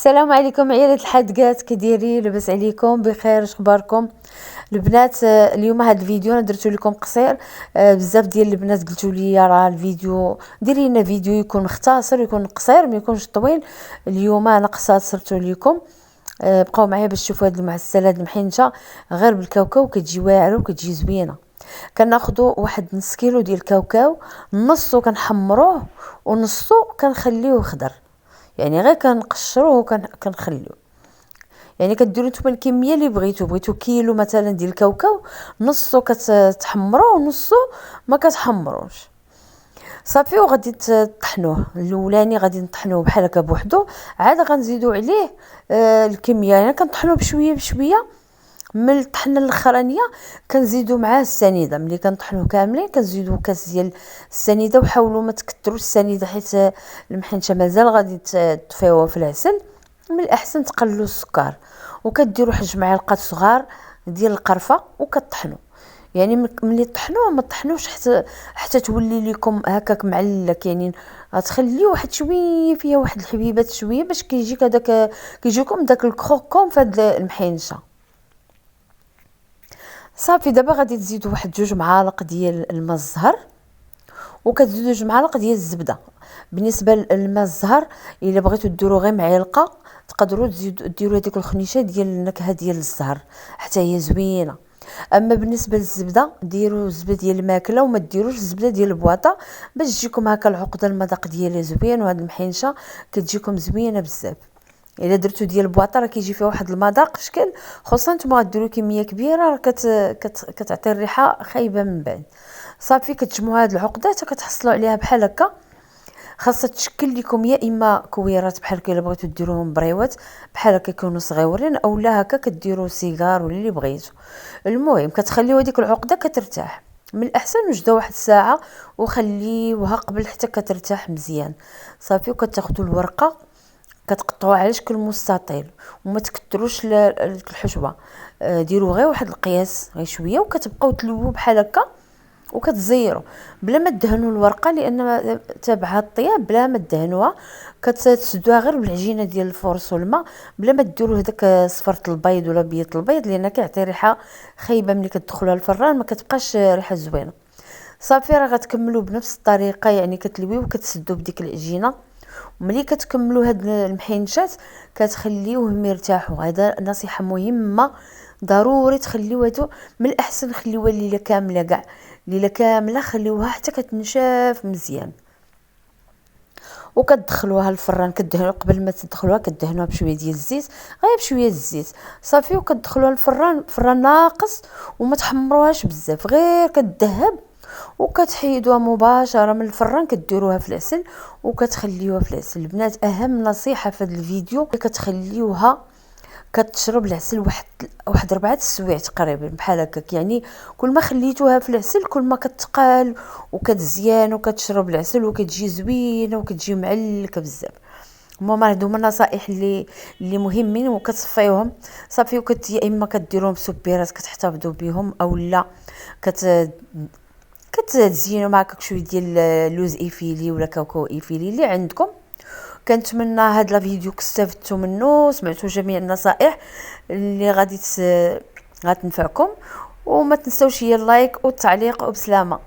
السلام عليكم عيالة الحدقات، كديرين؟ لاباس عليكم؟ بخير؟ اش اخباركم البنات؟ اليوم هذا الفيديو انا درتو لكم قصير. بزاف ديال البنات قلتوا لي راه الفيديو ديري لنا فيديو يكون مختصر، يكون قصير، ما يكونش طويل. اليوم انا قصرته لكم. بقاو معايا باش تشوفوا هذه المعسله هذه المحنشه غير بالكاوكاو، كتجي واعره وكتجي زوينه. كناخذوا واحد نص كيلو ديال الكاوكاو، نصو كنحمروه ونصو كنخليوه خضر، يعني غير كنقشروه وكنخليوه. يعني كديروا نتوما الكميه اللي بغيتو كيلو مثلا ديال الكاوكاو، نصو كتحمروه ونصو ما كتحمروش. صافي وغادي تطحنوه. الاولاني غادي نطحنوه بحال هكا بوحدو، عاد غنزيدوا عليه الكميه، يعني كنطحنوه بشويه بشويه. من الطحنه الاخرانيه كنزيدوا معاه السنيده. ملي كنطحنوه كاملين كنزيدوا كاس ديال السنيده، وحاولوا ما تكثروش السنيده حيت المحنشه مازال غادي تطفيوها في العسل. من الاحسن تقللوا السكر، وكديروا حج معالق صغار ديال القرفه وكطحنوا. يعني ملي طحنوه ما طحنوش حتى تولي لكم هكاك معلك، يعني غتخليوه واحد شويه فيها واحد الحبيبات شويه باش كيجيك هذاك، كيجيكم داك الكروكون في هاد المحنشه. صافي دابا غادي تزيدوا واحد 2 معالق ديال الماء الزهر، وكتزيدوا 2 معالق ديال الزبده. بالنسبه للماء الزهر الا بغيتوا ديروا غير معلقه، تقدروا تزيدوا ديروا هذيك الخنيشه ديال النكهه ديال الزهر حتى هي زوينه. اما بالنسبه للزبده ديروا الزبده ديال الماكله وما ديروش الزبده ديال البواطه، باش تجيكم هكا العقده المذاق ديالها زوين. وهاد المحنشه كتجيكم زوينه بزاف. الا درتو ديال البواطه راه كيجي فيه واحد المذاق شكل، خصوصا نتوما غديروا كميه كبيره راه كتعطي الريحه خايبه من بعد. صافي كتجمعوا هاد العقدات وكتحصلوا عليها بحال هكا. خاصها تشكل لكم يا اما كويرات بحال هكا، الا بغيتو ديروهم بريوات بحال هكا يكونوا صغيورين، اولا هكا كديروا سيجار ولا اللي بغيتو. المهم كتخليو هذيك العقده كترتاح. من الاحسن وجدوا واحد الساعه وخليوها قبل حتى كترتاح مزيان. صافي وكتاخذوا الورقه كتقطعوها على شكل مستطيل، وما تكثروش الحشوه. ديروا غير واحد القياس غير شويه، وكتبقاو تلووا بحال هكا وكتزيروا بلا ما تدهنوا الورقه، لان تابعها الطياب بلا ما تدهنوها. كتسدوها غير بالعجينه ديال الفرص والماء، بلا ما ديروا هذاك صفرة البيض ولا بيض البيض، لان كيعطي ريحه خايبه. ملي كتدخلوها الفران ما كتبقاش ريحه زوينه. صافي راه غتكملوا بنفس الطريقه، يعني كتلويو وكتسدوا بديك العجينه. وملي كتكملوا هاد المحينشات كتخليوهم يرتاحوا. هذا نصيحه مهمه، ضروري تخليوها. من الاحسن خليوها الليله كامله، كاع الليله كامله خليوها حتى كتنشف مزيان. وكتدخلوها الفران، كدهنوا قبل ما تدخلوها كدهنوها بشويه ديال الزيت، غير بشويه الزيت. صافي وكتدخلوها الفران، فران ناقص، وما تحمروهاش بزاف، غير كتذهب. وكتحيدوها مباشره من الفران، كديروها في العسل وكتخليوها في العسل. البنات اهم نصيحه في هذا الفيديو، كتخليوها كتشرب العسل واحد 4 سوايع تقريبا بحال هكاك. يعني كل ما خليتوها في العسل كل ما كتقال وكتزيان وكتشرب العسل وكتجي زوينه وكتجي معلكه بزاف. هما هادو النصائح اللي مهمين وكتصفيوهم. صافي يا اما كديروهم سبيرات كتحتفظوا بهم، او لا كتزينوا معك شويه ديال لوز ايفيلي ولا كاوكاو ايفيلي اللي عندكم. كنتمنى هذا الفيديو استفدتوا منه، سمعتوا جميع النصائح اللي غادي غتنفعكم. وما تنسوش هي اللايك والتعليق، وبسلامه.